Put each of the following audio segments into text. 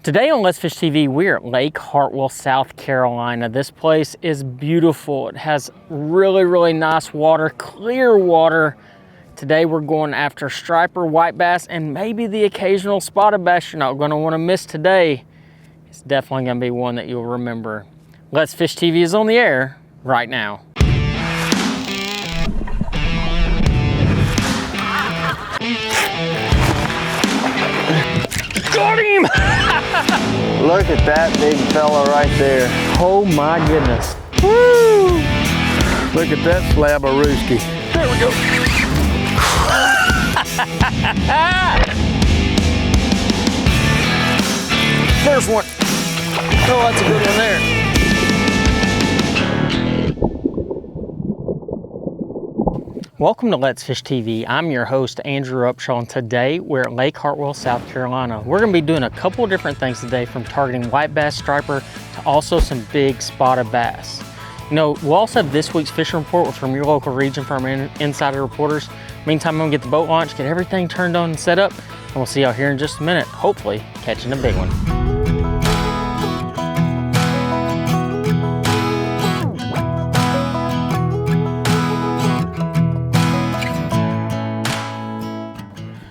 Today on Let's Fish TV, we're at Lake Hartwell, South Carolina. This place is beautiful. It has really nice water, clear water. Today we're going after striper, white bass, and maybe the occasional spotted bass you're not going to want to miss today. It's definitely going to be one that you'll remember. Let's Fish TV is on the air right now. Got him! Look at that big fella right there. Oh my goodness. Woo! Look at that slab of rooski. There we go. There's one. Oh, that's a good one there. Welcome to Let's Fish TV. I'm your host, Andrew Upshaw, and today we're at Lake Hartwell, South Carolina. We're going to be doing a couple of different things today, from targeting white bass, striper, to also some big spotted bass. You know, we'll also have this week's fishing report from your local region from our insider reporters. Meantime, I'm going to get the boat launched, get everything turned on and set up, and we'll see y'all here in just a minute, hopefully catching a big one.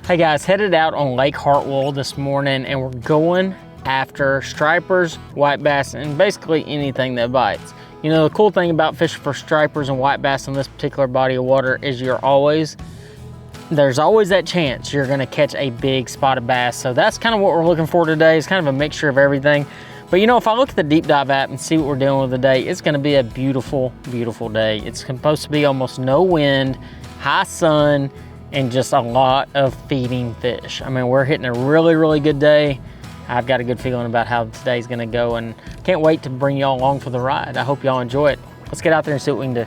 Hey guys, headed out on Lake Hartwell this morning, and we're going after stripers, white bass, and basically anything that bites. You know, the cool thing about fishing for stripers and white bass in this particular body of water is there's always that chance you're gonna catch a big spotted bass. So that's kind of what we're looking for today. It's kind of a mixture of everything. But you know, if I look at the deep dive app and see what we're dealing with today, it's gonna be a beautiful day. It's supposed to be almost no wind, high sun, and just a lot of feeding fish. I mean, we're hitting a really good day. I've got a good feeling about how today's gonna go, and can't wait to bring y'all along for the ride. I hope y'all enjoy it. Let's get out there and see what we can do.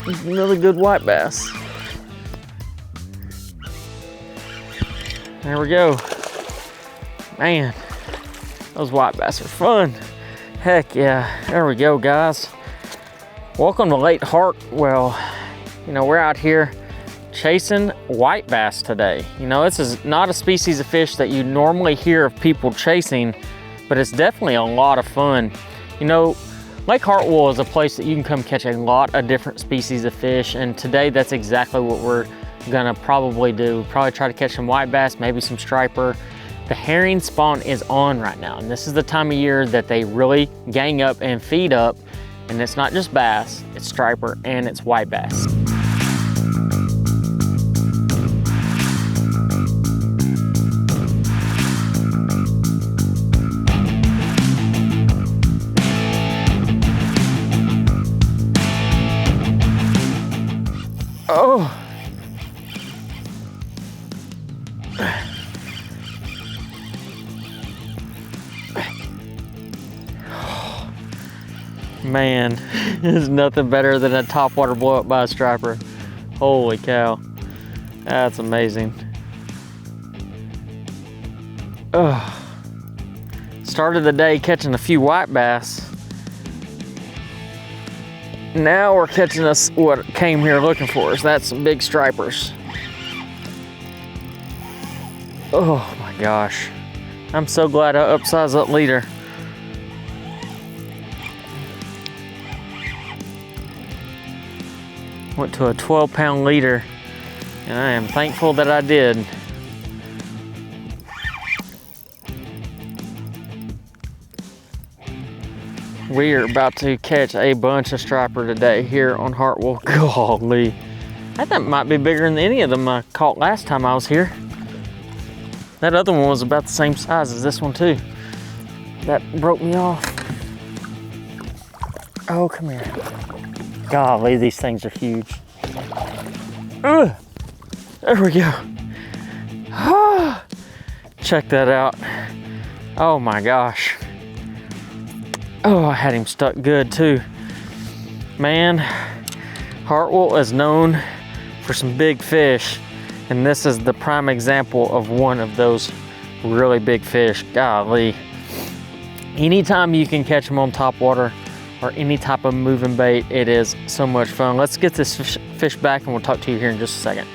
It's another good white bass. There we go. Man, those white bass are fun. Heck yeah, there we go, guys. Welcome to Lake Hartwell. You know, we're out here chasing white bass today. You know, this is not a species of fish that you normally hear of people chasing, but it's definitely a lot of fun. You know, Lake Hartwell is a place that you can come catch a lot of different species of fish, and today that's exactly what we're gonna probably do. Probably try to catch some white bass, maybe some striper. The herring spawn is on right now, and this is the time of year that they really gang up and feed up, and it's not just bass, it's striper and it's white bass. Oh, man, there's nothing better than a topwater blow up by a striper. Holy cow, that's amazing. Oh, started the day catching a few white bass. Now we're catching us what came here looking for us. That's some big stripers. Oh my gosh. I'm so glad I upsized that leader. Went to a 12-pound leader, and I am thankful that I did. We are about to catch a bunch of striper today here on Hartwell. Golly, I think that might be bigger than any of them I caught last time I was here. That other one was about the same size as this one too. That broke me off. Oh, come here. Golly, these things are huge. Ugh. There we go. Check that out. Oh my gosh. Oh, I had him stuck good too. Man, Hartwell is known for some big fish, and this is the prime example of one of those really big fish. Golly. Anytime you can catch them on top water or any type of moving bait, it is so much fun. Let's get this fish back and we'll talk to you here in just a second.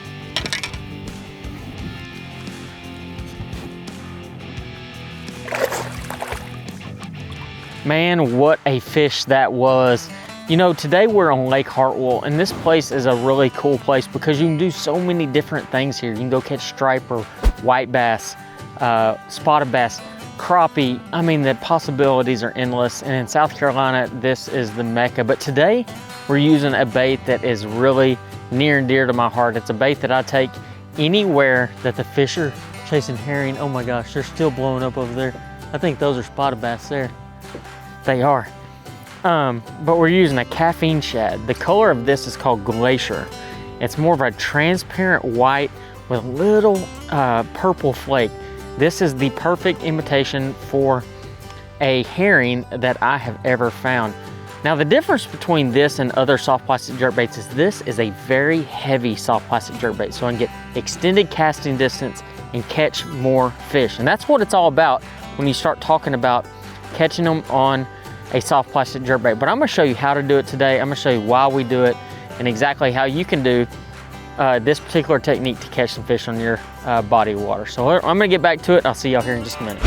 Man, what a fish that was. You know, today we're on Lake Hartwell, and this place is a really cool place because you can do so many different things here. You can go catch striper, white bass, spotted bass, crappie. I mean, the possibilities are endless. And in South Carolina, this is the mecca. But today we're using a bait that is really near and dear to my heart. It's a bait that I take anywhere that the fish are chasing herring. Oh my gosh, they're still blowing up over there. I think those are spotted bass there. They are. But we're using a caffeine shad. The color of this is called Glacier. It's more of a transparent white with little purple flake. This is the perfect imitation for a herring that I have ever found. Now the difference between this and other soft plastic jerkbaits is this is a very heavy soft plastic jerkbait, so I can get extended casting distance and catch more fish. And that's what it's all about when you start talking about catching them on a soft plastic jerkbait. But I'm gonna show you how to do it today. I'm gonna show you why we do it and exactly how you can do this particular technique to catch some fish on your body of water. So I'm gonna get back to it. I'll see y'all here in just a minute.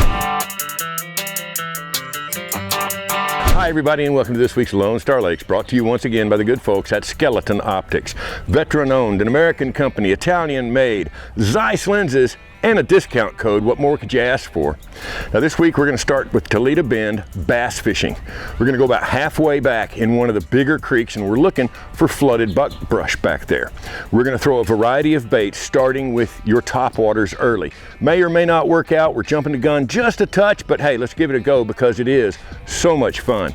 Hi everybody, and welcome to this week's Lone Star Lakes, brought to you once again by the good folks at Skeleton Optics. Veteran owned, an American company, Italian made, Zeiss lenses, and a discount code. What more could you ask for? Now this week we're going to start with Toledo Bend bass fishing. We're going to go about halfway back in one of the bigger creeks, and we're looking for flooded buckbrush back there. We're going to throw a variety of baits, starting with your top waters early. May or may not work out. We're jumping the gun just a touch, but hey, let's give it a go because it is so much fun.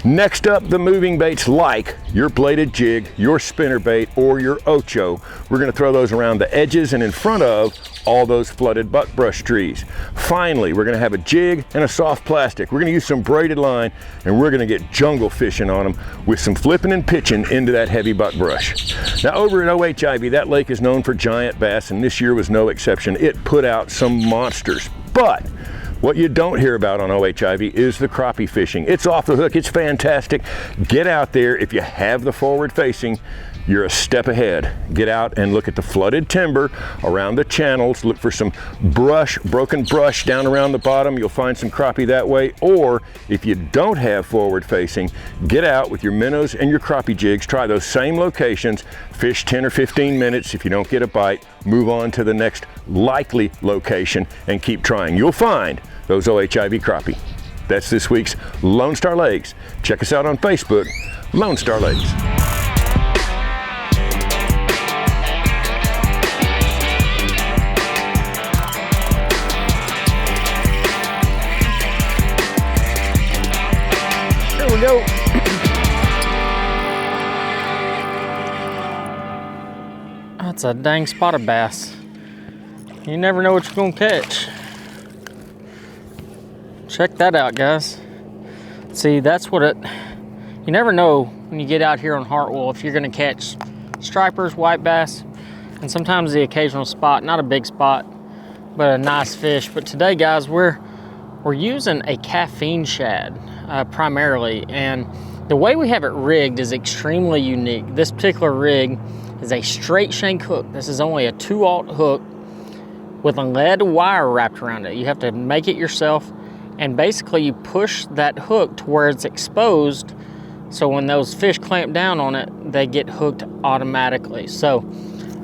Next up, the moving baits like your bladed jig, your spinner bait, or your ocho. We're going to throw those around the edges and in front of all those flooded buckbrush trees. Finally, we're going to have a jig and a soft plastic. We're going to use some braided line, and we're going to get jungle fishing on them with some flipping and pitching into that heavy buckbrush. Now over at OHIV, that lake is known for giant bass, and this year was no exception. It put out some monsters. But what you don't hear about on OHIV is the crappie fishing. It's off the hook, it's fantastic. Get out there. If you have the forward facing, you're a step ahead. Get out and look at the flooded timber around the channels. Look for some brush, broken brush down around the bottom. You'll find some crappie that way. Or if you don't have forward facing, get out with your minnows and your crappie jigs. Try those same locations. Fish 10 or 15 minutes. If you don't get a bite, move on to the next likely location and keep trying. You'll find those OHIV crappie. That's this week's Lone Star Lakes. Check us out on Facebook, Lone Star Lakes. Here we go. That's a dang spotted bass. You never know what you're gonna catch. Check that out, guys. See, that's what it, you never know when you get out here on Hartwell if you're gonna catch stripers, white bass, and sometimes the occasional spot, not a big spot, but a nice fish. But today, guys, we're using a caffeine shad primarily, and the way we have it rigged is extremely unique. This particular rig is a straight shank hook. This is only a 2/0 hook with a lead wire wrapped around it. You have to make it yourself, and basically you push that hook to where it's exposed, so when those fish clamp down on it, they get hooked automatically. So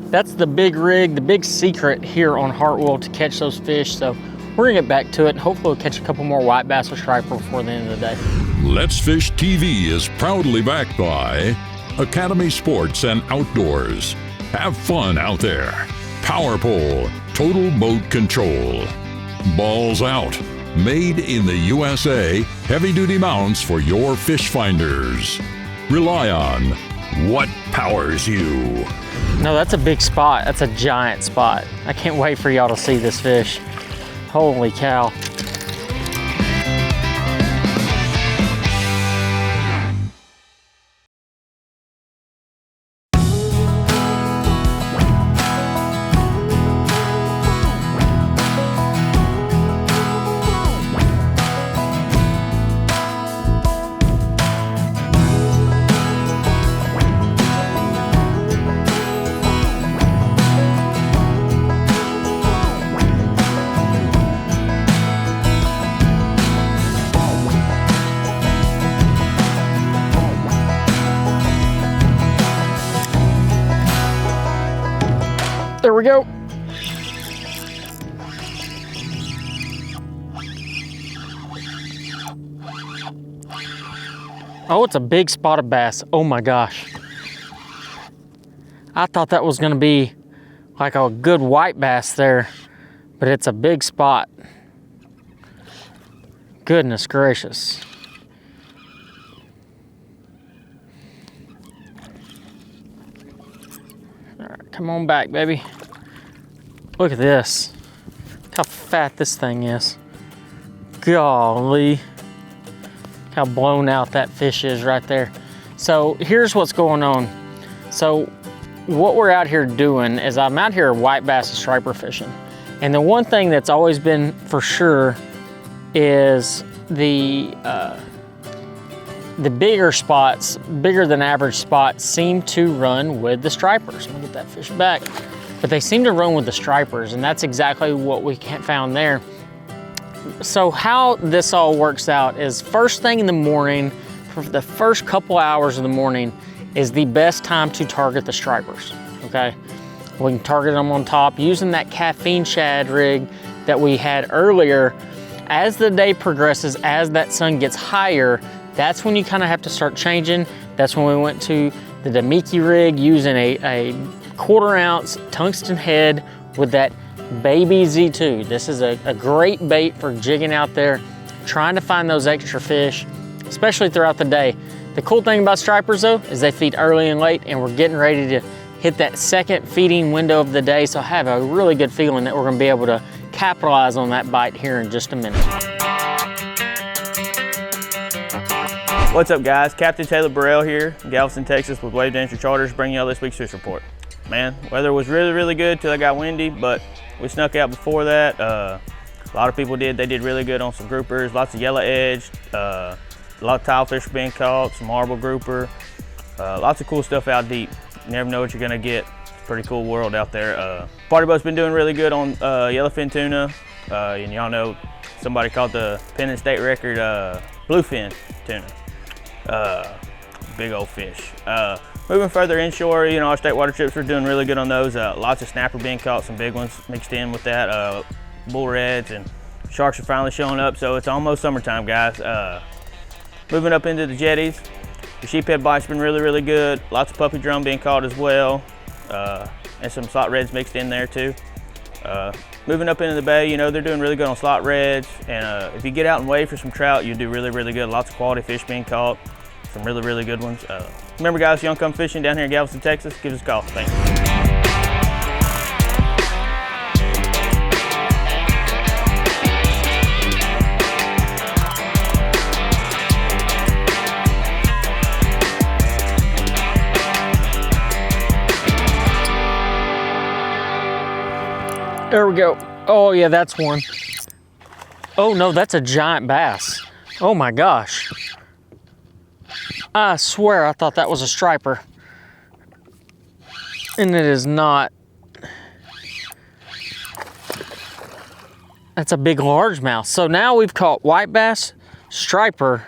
that's the big rig, the big secret here on Hartwell to catch those fish. So we're gonna get back to it, and hopefully we'll catch a couple more white bass or striper before the end of the day. Let's Fish TV is proudly backed by Academy Sports and Outdoors. Have fun out there. Power Pole, total boat control. Balls Out, made in the USA, heavy-duty mounts for your fish finders. Rely on what powers you. No, that's a big spot. That's a giant spot. I can't wait for y'all to see this fish. Holy cow. There we go. Oh, it's a big spotted bass. Oh my gosh. I thought that was gonna be like a good white bass there, but it's a big spot. Goodness gracious. All right, come on back, baby. Look at this. Look how fat this thing is. Golly. How blown out that fish is right there. So here's what's going on. So what we're out here doing is I'm out here white bass and striper fishing. And the one thing that's always been for sure is the bigger spots, bigger than average spots, seem to run with the stripers. Let me get that fish back. But they seem to run with the stripers, and that's exactly what we found there. So how this all works out is first thing in the morning, for the first couple hours of the morning, is the best time to target the stripers, okay? We can target them on top using that caffeine shad rig that we had earlier. As the day progresses, as that sun gets higher, that's when you kind of have to start changing. That's when we went to the Demiki rig using a 1/4 ounce tungsten head with that baby Z2. This is a great bait for jigging out there, trying to find those extra fish, especially throughout the day. The cool thing about stripers though, is they feed early and late, and we're getting ready to hit that second feeding window of the day. So I have a really good feeling that we're gonna be able to capitalize on that bite here in just a minute. What's up guys, Captain Taylor Burrell here, Galveston, Texas with Wave Dancer Charters, bringing y'all this week's fish report. Man, weather was really good till it got windy, but we snuck out before that. A lot of people did, they did really good on some groupers, lots of yellow edge, a lot of tile fish being caught, some marble grouper, lots of cool stuff out deep. You never know what you're gonna get. It's a pretty cool world out there. Party boat's been doing really good on yellowfin tuna, and y'all know somebody caught the Penn State record bluefin tuna. Big old fish. Moving further inshore, you know, our state water trips are doing really good on those. Lots of snapper being caught, some big ones mixed in with that. Bull reds and sharks are finally showing up, so it's almost summertime, guys. Moving up into the jetties, the sheephead bite's been really good. Lots of puppy drum being caught as well, and some slot reds mixed in there too. Moving up into the bay, you know, they're doing really good on slot reds, and if you get out and wade for some trout, you do really good. Lots of quality fish being caught, some really good ones. Remember guys, if you want to come fishing down here in Galveston, Texas, give us a call. Thanks. There we go. Oh yeah, that's one. Oh no, that's a giant bass. Oh my gosh. I swear I thought that was a striper. And it is not. That's a big largemouth. So now we've caught white bass, striper,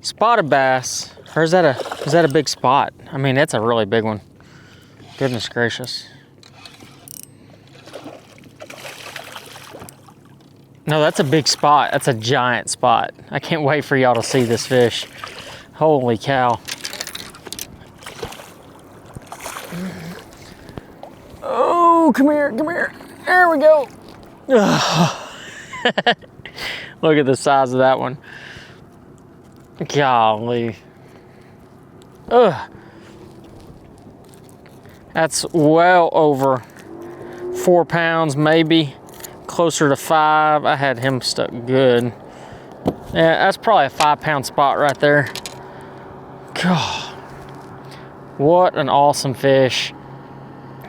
spotted bass. Or is that a big spot? I mean, that's a really big one. Goodness gracious. No, that's a big spot. That's a giant spot. I can't wait for y'all to see this fish. Holy cow. Oh, come here, come here. There we go. Look at the size of that one. Golly. Ugh. That's well over 4 pounds, maybe. closer to 5. I had him stuck good. Yeah, that's probably a 5-pound spot right there. God, what an awesome fish.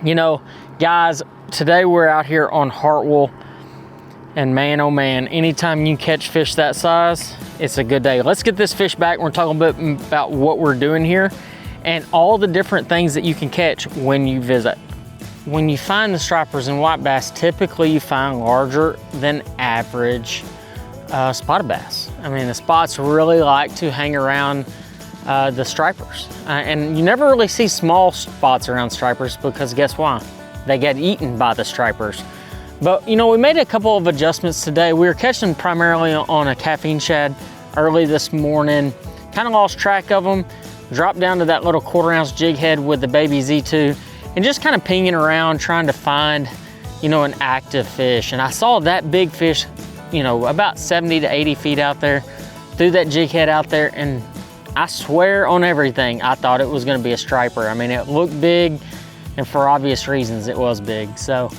You know, guys, today we're out here on Hartwell, and man, oh man, anytime you catch fish that size, it's a good day. Let's get this fish back. We're talking a bit about what we're doing here and all the different things that you can catch when you visit. When you find the stripers and white bass, typically you find larger than average spotted bass. I mean, the spots really like to hang around the stripers. And you never really see small spots around stripers because guess why? They get eaten by the stripers. But you know, we made a couple of adjustments today. We were catching primarily on a caffeine shad early this morning, kind of lost track of them, dropped down to that little 1/4 ounce jig head with the baby Z2 and just kind of pinging around trying to find, you know, an active fish. And I saw that big fish, you know, about 70 to 80 feet out there, threw that jig head out there, and I swear on everything, I thought it was gonna be a striper. I mean, it looked big, and for obvious reasons, it was big. So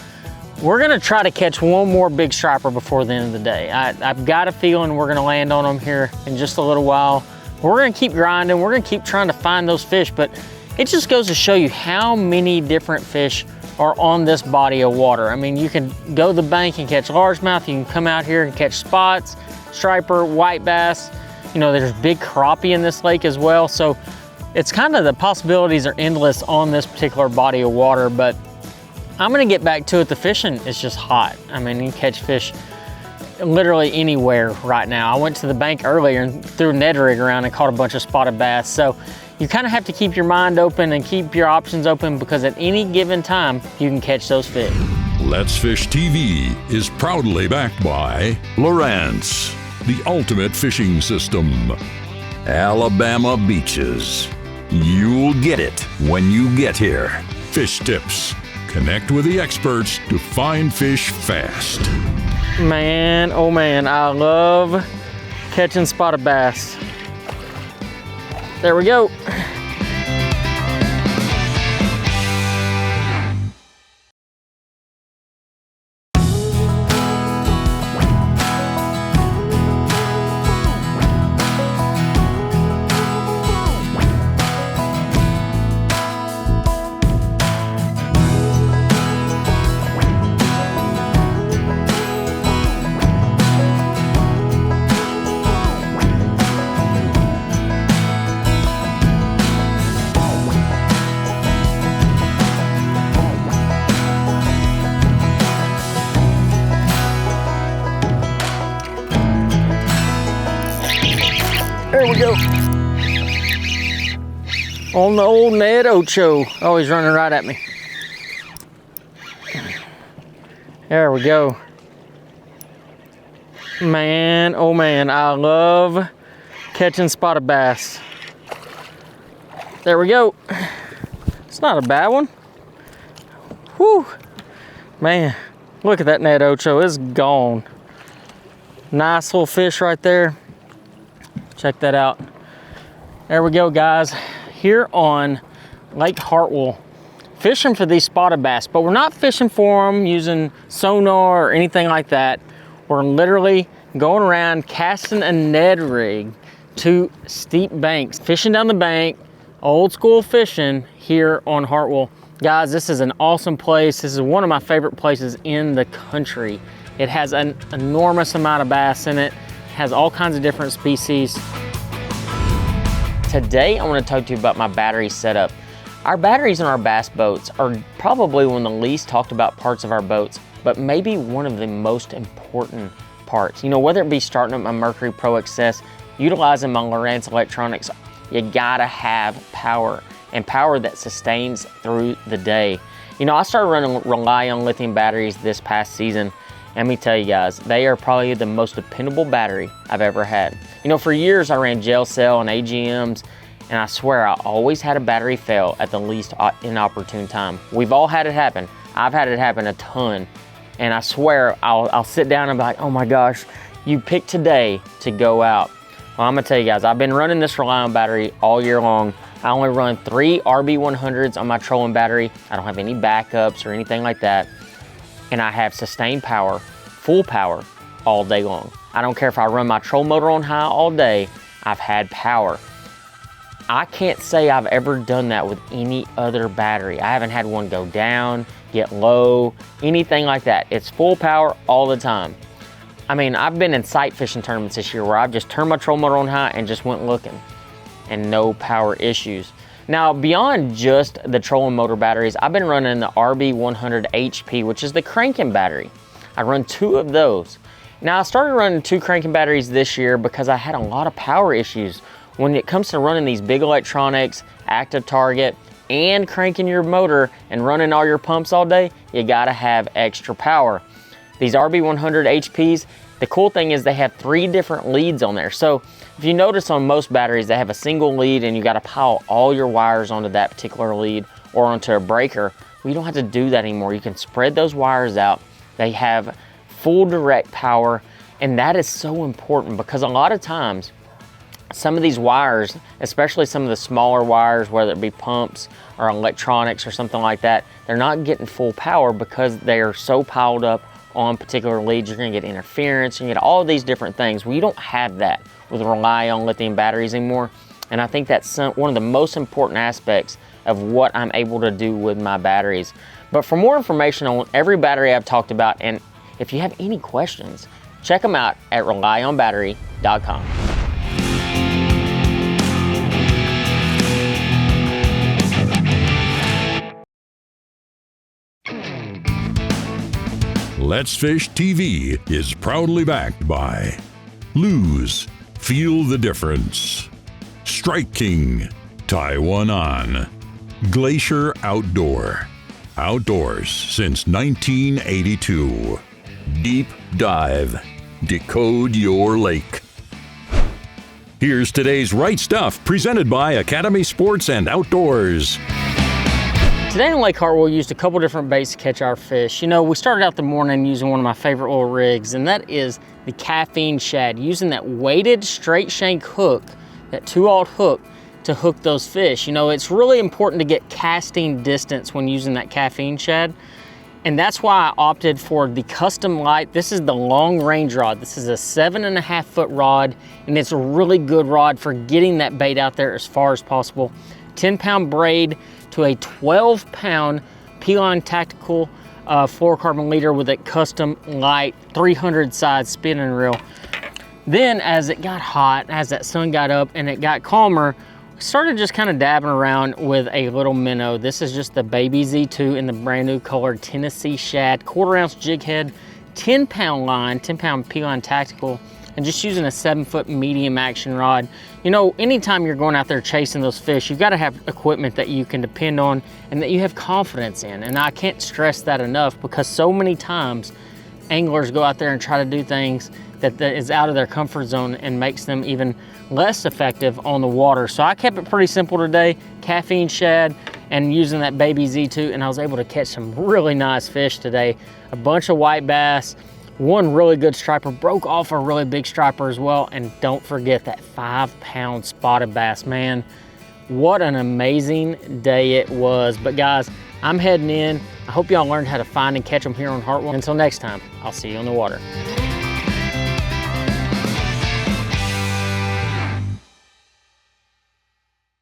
we're gonna try to catch one more big striper before the end of the day. I've got a feeling we're gonna land on them here in just a little while. We're gonna keep grinding, we're gonna keep trying to find those fish, but it just goes to show you how many different fish are on this body of water. I mean, you can go to the bank and catch largemouth, you can come out here and catch spots, striper, white bass. You know, there's big crappie in this lake as well. So it's kind of, the possibilities are endless on this particular body of water, but I'm gonna get back to it. The fishing is just hot. I mean, you can catch fish literally anywhere right now. I went to the bank earlier and threw a Ned rig around and caught a bunch of spotted bass. So you kind of have to keep your mind open and keep your options open because at any given time, you can catch those fish. Let's Fish TV is proudly backed by Lowrance, the ultimate fishing system. Alabama beaches. You'll get it when you get here. Fish tips. Connect with the experts to find fish fast. Man, oh man, I love catching spotted bass. There we go. There we go. On the old Ned Ocho. Oh, he's running right at me. There we go. Man, oh man, I love catching spotted bass. There we go. It's not a bad one. Whew. Man, look at that Ned Ocho, it's gone. Nice little fish right there. Check that out. There we go, guys. Here on Lake Hartwell, fishing for these spotted bass, but we're not fishing for them using sonar or anything like that. We're literally going around casting a Ned rig to steep banks, fishing down the bank, old school fishing here on Hartwell. Guys, this is an awesome place. This is one of my favorite places in the country. It has an enormous amount of bass in it. Has all kinds of different species. Today, I want to talk to you about my battery setup. Our batteries in our bass boats are probably one of the least talked about parts of our boats, but maybe one of the most important parts. You know, whether it be starting up my Mercury Pro XS, utilizing my Lowrance electronics, you gotta have power, and power that sustains through the day. You know, I started running rely-on lithium batteries this past season. Let me tell you guys, they are probably the most dependable battery I've ever had. You know, for years I ran gel cell and AGMs, and I swear I always had a battery fail at the least inopportune time. We've all had it happen. I've had it happen a ton, and I swear I'll sit down and be like, oh my gosh, you picked today to go out. Well, I'm gonna tell you guys, I've been running this rely-on battery all year long. I only run 3 RB100s on my trolling battery. I don't have any backups or anything like that. And I have sustained power full power all day long. I don't care if I run my trolling motor on high all day, I've had power. I can't say I've ever done that with any other battery. I haven't had one go down, get low, anything like that. It's full power all the time. I mean, I've been in sight fishing tournaments this year where I've just turned my trolling motor on high and just went looking, and no power issues. Now, beyond just the trolling motor batteries, I've been running the RB100 HP, which is the cranking battery. I run 2 of those. Now, I started running 2 cranking batteries this year because I had a lot of power issues. When it comes to running these big electronics, active target, and cranking your motor and running all your pumps all day, you gotta have extra power. These RB100 HPs, the cool thing is they have 3 different leads on there. So if you notice on most batteries, they have a single lead and you gotta pile all your wires onto that particular lead or onto a breaker. Well, you don't have to do that anymore. You can spread those wires out. They have full direct power, and that is so important because a lot of times, some of these wires, especially some of the smaller wires, whether it be pumps or electronics or something like that, they're not getting full power because they are so piled up on particular leads. You're gonna get interference, you get all these different things. Well, you don't have that with rely-on lithium batteries anymore. And I think that's one of the most important aspects of what I'm able to do with my batteries. But for more information on every battery I've talked about, and if you have any questions, check them out at relyonbattery.com. Let's Fish TV is proudly backed by Lose, Feel the Difference, Strike King, Taiwan On, Glacier Outdoor, Outdoors since 1982, Deep Dive, Decode Your Lake. Here's today's Right Stuff, presented by Academy Sports and Outdoors. Today in Lake Hartwell, we used a couple different baits to catch our fish. You know, we started out the morning using one of my favorite little rigs, and that is the caffeine shad, using that weighted straight shank hook, that 2/0 hook, to hook those fish. You know, it's really important to get casting distance when using that caffeine shad, and that's why I opted for the custom light. This is the long range rod. This is a 7.5 foot rod, and it's a really good rod for getting that bait out there as far as possible. 10-pound braid to a 12-pound P-Line Tactical fluorocarbon leader with a custom light 300 size spinning reel. Then as it got hot, as that sun got up and it got calmer, we started just kind of dabbing around with a little minnow. This is just the Baby Z2 in the brand new colored Tennessee shad, 1/4 ounce jig head, 10-pound line, 10-pound P-Line Tactical, and just using a 7-foot medium action rod. You know, anytime you're going out there chasing those fish, you've got to have equipment that you can depend on and that you have confidence in. And I can't stress that enough because so many times anglers go out there and try to do things that is out of their comfort zone and makes them even less effective on the water. So I kept it pretty simple today, caffeine shad and using that Baby Z2, and I was able to catch some really nice fish today. A bunch of white bass, one really good striper, broke off a really big striper as well, and don't forget that 5-pound spotted bass. Man, what an amazing day it was. But guys, I'm heading in. I hope y'all learned how to find and catch them here on Hartwell. Until next time, I'll see you on the water.